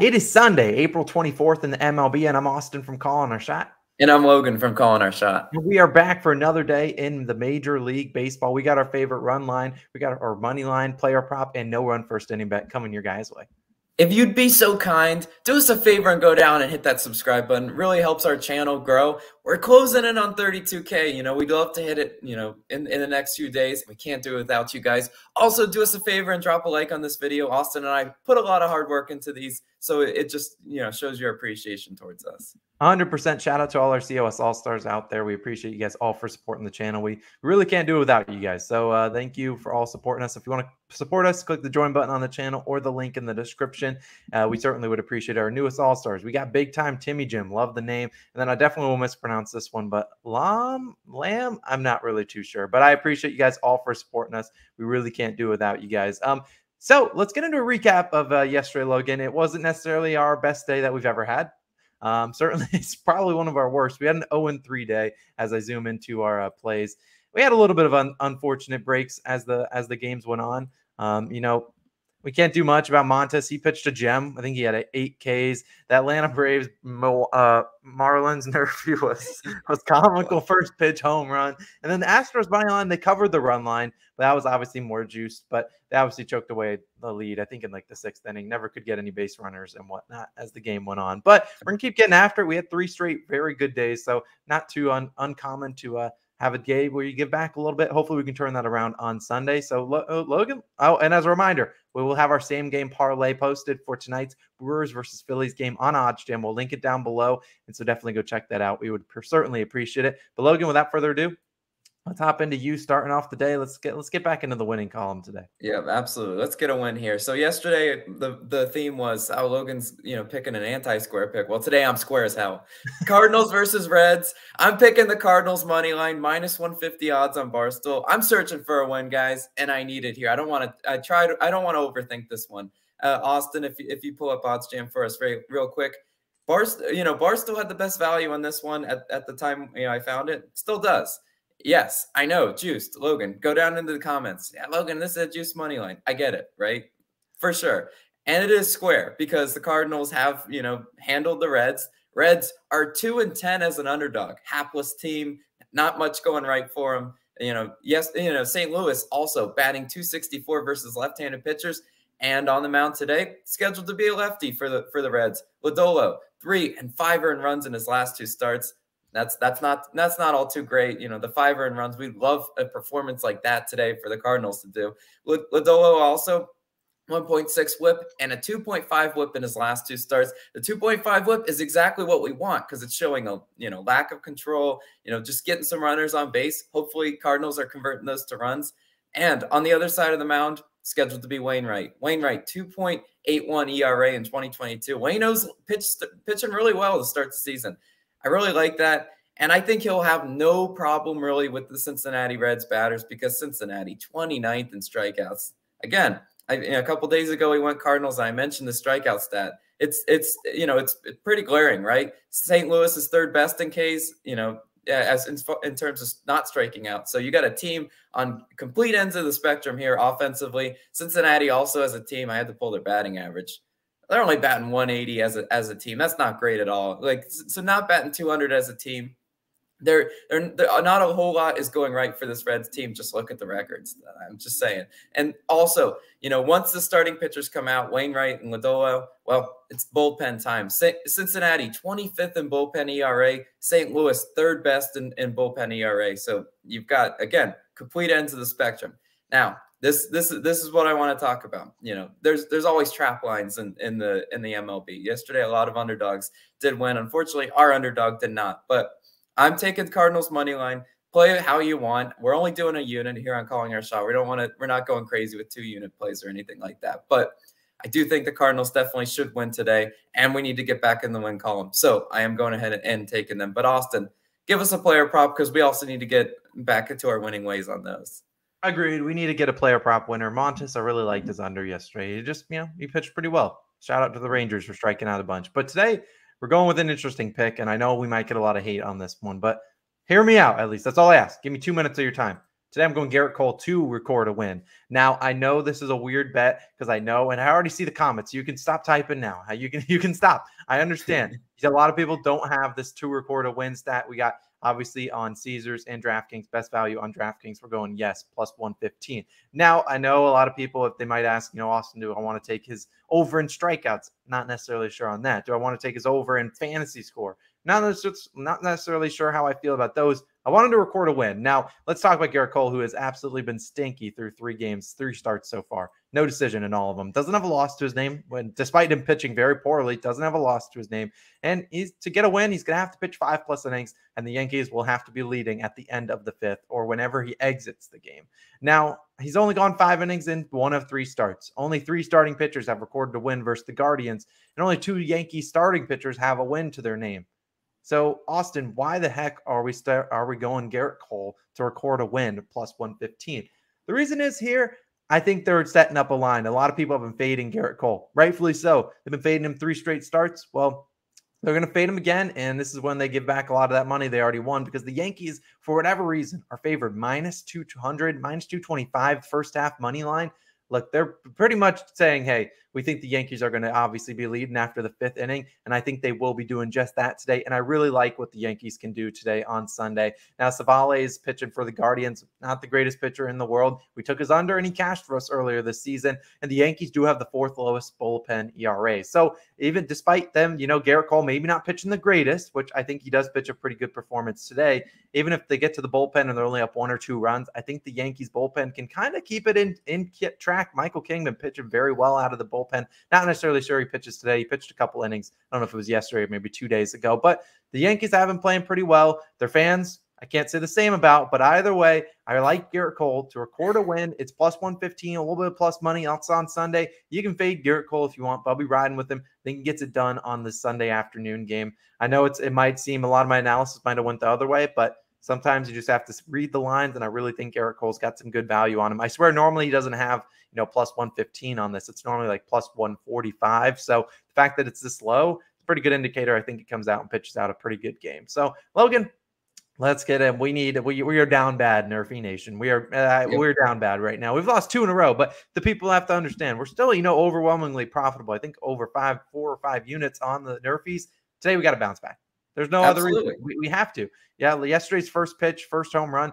It is Sunday, April 24th in the MLB, and I'm Austin from Calling Our Shot. And I'm Logan from Calling Our Shot. We are back for another day in the Major League Baseball. We got our favorite run line, we got our money line, player prop, and no run first inning bet coming your guys' way. If you'd be so kind, do us a favor and go down and hit that subscribe button. It really helps our channel grow. We're closing in on 32K. You know, we'd love to hit it, in the next few days. We can't do it without you guys. Also, do us a favor and drop a like on this video. Austin and I put a lot of hard work into these, so it just, shows your appreciation towards us. 100% shout out to all our COS All-Stars out there. We appreciate you guys all for supporting the channel. We really can't do it without you guys. So thank you for all supporting us. If you want to support us, click the join button on the channel or the link in the description. We certainly would appreciate our newest All-Stars. We got Big Time Timmy Jim. Love the name. And then I definitely will mispronounce this one, but Lamb, I'm not really too sure. But I appreciate you guys all for supporting us. We really can't do it without you guys. So let's get into a recap of yesterday, Logan. It wasn't necessarily our best day that we've ever had. Certainly, it's probably one of our worst. We had an 0-3 day as I zoom into our plays. We had a little bit of unfortunate breaks as the games went on. We can't do much about Montes. He pitched a gem. I think he had 8 Ks. The Atlanta Braves Marlins NRFI was comical first pitch home run. And then the Astros money line, they covered the run line, but that was obviously more juiced. But they obviously choked away the lead, I think, in like the 6th inning. Never could get any base runners and whatnot as the game went on. But we're going to keep getting after it. We had 3 straight very good days, so not too uncommon to have a day where you give back a little bit. Hopefully we can turn that around on Sunday. So Logan, and as a reminder, we will have our same game parlay posted for tonight's Brewers versus Phillies game on OddsJam. We'll link it down below. And so definitely go check that out. We would certainly appreciate it. But Logan, without further ado, let's hop into you starting off the day. Let's get back into the winning column today. Yeah, absolutely. Let's get a win here. So yesterday, the theme was how Logan's picking an anti-square pick. Well, today I'm square as hell. Cardinals versus Reds. I'm picking the Cardinals money line, -150 odds on Barstool. I'm searching for a win, guys, and I need it here. I don't want to overthink this one. Austin, if you pull up OddsJam for us real quick. Barstool had the best value on this one at the time I found it. Still does. Yes, I know, juiced. Logan, go down into the comments. Yeah, Logan, this is a juiced money line. I get it, right? For sure. And it is square because the Cardinals have, handled the Reds. Reds are 2-10 as an underdog. Hapless team, not much going right for them. St. Louis also batting .264 versus left-handed pitchers. And on the mound today, scheduled to be a lefty for the Reds. Lodolo, 3 and 5 earned runs in his last 2 starts. That's not all too great. The 5 earned runs. We'd love a performance like that today for the Cardinals to do. Lodolo also 1.6 whip and a 2.5 whip in his last 2 starts. The 2.5 whip is exactly what we want because it's showing a lack of control. Just getting some runners on base. Hopefully, Cardinals are converting those to runs. And on the other side of the mound, scheduled to be Wainwright. Wainwright, 2.81 ERA in 2022. Waino's pitching really well to start the season. I really like that. And I think he'll have no problem really with the Cincinnati Reds batters because Cincinnati 29th in strikeouts. Again, a couple days ago, we went Cardinals. And I mentioned the strikeout stat. It's pretty glaring, right? St. Louis is 3rd best in Ks, as in terms of not striking out. So you got a team on complete ends of the spectrum here offensively. Cincinnati also as a team, I had to pull their batting average. They're only batting 180 as a team. That's not great at all. So not batting 200 as a team. They're not a whole lot is going right for this Reds team. Just look at the records. I'm just saying. And also, once the starting pitchers come out, Wainwright and Lodolo, well, it's bullpen time. Cincinnati, 25th in bullpen ERA. St. Louis, 3rd best in bullpen ERA. So you've got, again, complete ends of the spectrum. Now, this is what I want to talk about. There's always trap lines in the MLB. Yesterday, a lot of underdogs did win. Unfortunately, our underdog did not. But I'm taking Cardinals money line. Play it how you want. We're only doing a unit here on Calling Our Shot. We're not going crazy with 2-unit plays or anything like that. But I do think the Cardinals definitely should win today, and we need to get back in the win column. So I am going ahead and taking them. But Austin, give us a player prop because we also need to get back into our winning ways on those. Agreed. We need to get a player prop winner. Montes, I really liked his under yesterday. He just, he pitched pretty well. Shout out to the Rangers for striking out a bunch. But today, we're going with an interesting pick, and I know we might get a lot of hate on this one, but hear me out at least. That's all I ask. Give me 2 minutes of your time. Today, I'm going Garrett Cole to record a win. Now, I know this is a weird bet because I know, and I already see the comments. You can stop typing now. You can stop. I understand. A lot of people don't have this to record a win stat. We got obviously on Caesars and DraftKings, best value on DraftKings. We're going yes, plus 115. Now, I know a lot of people, if they might ask, Austin, do I want to take his over in strikeouts? Not necessarily sure on that. Do I want to take his over in fantasy score? Not necessarily sure how I feel about those. I wanted to record a win. Now, let's talk about Garrett Cole, who has absolutely been stinky through 3 games, 3 starts so far. No decision in all of them. Doesn't have a loss to his name. Despite him pitching very poorly, doesn't have a loss to his name. And to get a win, he's going to have to pitch 5+ innings, and the Yankees will have to be leading at the end of the 5th or whenever he exits the game. Now, he's only gone 5 innings in 1 of 3 starts. Only 3 starting pitchers have recorded a win versus the Guardians, and only 2 Yankees starting pitchers have a win to their name. So, Austin, why the heck are we going Garrett Cole to record a win plus 115? The reason is here, I think they're setting up a line. A lot of people have been fading Garrett Cole, rightfully so. They've been fading him 3 straight starts. Well, they're going to fade him again, and this is when they give back a lot of that money they already won because the Yankees, for whatever reason, are favored minus 200, minus 225 first half money line. Look, they're pretty much saying, hey, we think the Yankees are going to obviously be leading after the 5th inning, and I think they will be doing just that today. And I really like what the Yankees can do today on Sunday. Now, Savale is pitching for the Guardians, not the greatest pitcher in the world. We took his under, and he cashed for us earlier this season, and the Yankees do have the 4th lowest bullpen ERA. So even despite them, Garrett Cole maybe not pitching the greatest, which I think he does pitch a pretty good performance today. Even if they get to the bullpen and they're only up 1 or 2 runs, I think the Yankees bullpen can kind of keep it in track. Michael King been pitching very well out of the bullpen. Not necessarily sure he pitches today. He pitched a couple innings. I don't know if it was yesterday or maybe 2 days ago, but the Yankees have been playing pretty well. Their fans, I can't say the same about, but either way, I like Garrett Cole to record a win. It's plus 115, a little bit of plus money. Also on Sunday, you can fade Garrett Cole if you want, but I'll be riding with him. I think he gets it done on the Sunday afternoon game. I know it might seem a lot of my analysis might have went the other way, but sometimes you just have to read the lines, and I really think Garrett Cole's got some good value on him. I swear normally he doesn't have, plus 115 on this. It's normally like plus 145. So the fact that it's this low, it's a pretty good indicator. I think it comes out and pitches out a pretty good game. So Logan, let's get him. We are down bad, NRFI Nation. We're down bad right now. We've lost 2 in a row, but the people have to understand we're still, overwhelmingly profitable. I think over 4 or 5 units on the NRFIs. Today we got to bounce back. There's no other reason. We have to. Yeah, yesterday's first pitch, first home run.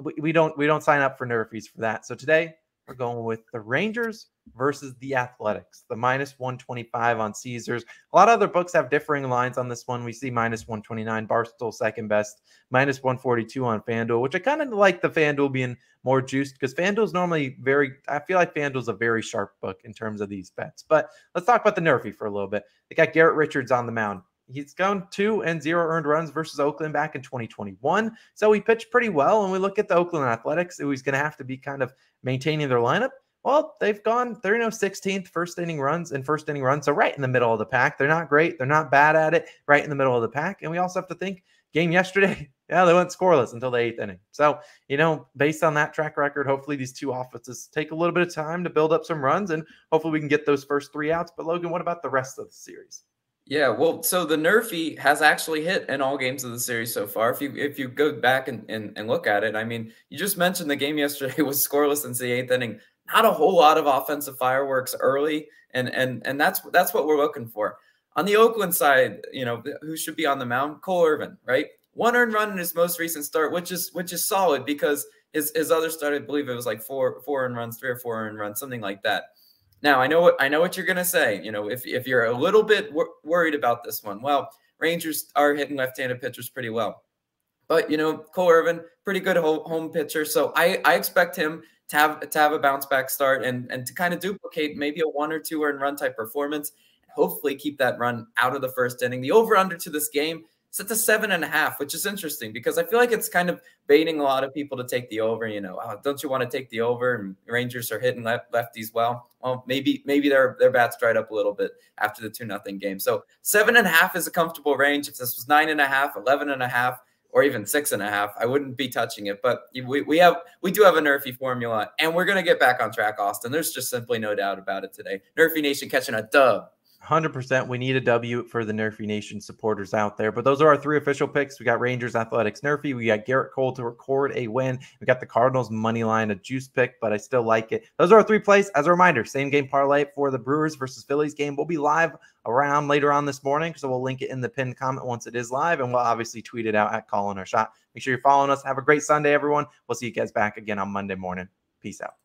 We don't sign up for NRFIs for that. So today we're going with the Rangers versus the Athletics, the minus 125 on Caesars. A lot of other books have differing lines on this one. We see minus 129, Barstool second best, minus 142 on FanDuel, which I kind of like the FanDuel being more juiced because FanDuel's normally I feel like FanDuel's a very sharp book in terms of these bets. But let's talk about the NRFI for a little bit. They got Garrett Richards on the mound. He's gone 2 and 0 earned runs versus Oakland back in 2021. So he pitched pretty well. And we look at the Oakland Athletics, who he's going to have to be kind of maintaining their lineup. Well, they're 16th first inning runs. So right in the middle of the pack. They're not great. They're not bad at it. Right in the middle of the pack. And we also have to think game yesterday. Yeah, they went scoreless until the 8th inning. So, based on that track record, hopefully these 2 offenses take a little bit of time to build up some runs. And hopefully we can get those first 3 outs. But Logan, what about the rest of the series? Yeah, well, so the NRFI has actually hit in all games of the series so far. If you go back and look at it, I mean, you just mentioned the game yesterday was scoreless into the 8th inning. Not a whole lot of offensive fireworks early, and that's what we're looking for. On the Oakland side, who should be on the mound? Cole Irvin, right? 1 earned run in his most recent start, which is solid because his other start, I believe it was like 4 earned runs, 3 or 4 earned runs, something like that. Now, I know what you're going to say, if you're a little bit worried about this one. Well, Rangers are hitting left-handed pitchers pretty well. But, Cole Irvin, pretty good home pitcher. So I expect him to have a bounce-back start and to kind of duplicate maybe a 1 or 2 earned run type performance and hopefully keep that run out of the first inning. The over-under to this game is at the 7.5, which is interesting because I feel like it's kind of baiting a lot of people to take the over. Don't you want to take the over? And Rangers are hitting lefties well. Well, maybe their bats dried up a little bit after the 2-0 game. So 7.5 is a comfortable range. If this was 9.5, 11.5, or even 6.5, I wouldn't be touching it. But we do have a NRFI formula, and we're gonna get back on track, Austin. There's just simply no doubt about it today. NRFI Nation catching a dub. 100%. We need a W for the Nerfy Nation supporters out there. But those are our 3 official picks. We got Rangers, Athletics, Nerfy. We got Garrett Cole to record a win. We got the Cardinals money line, a juice pick, but I still like it. Those are our 3 plays. As a reminder, same game parlay for the Brewers versus Phillies game will be live around later on this morning. So we'll link it in the pinned comment once it is live, and we'll obviously tweet it out at Calling Our Shot. Make sure you're following us. Have a great Sunday, everyone. We'll see you guys back again on Monday morning. Peace out.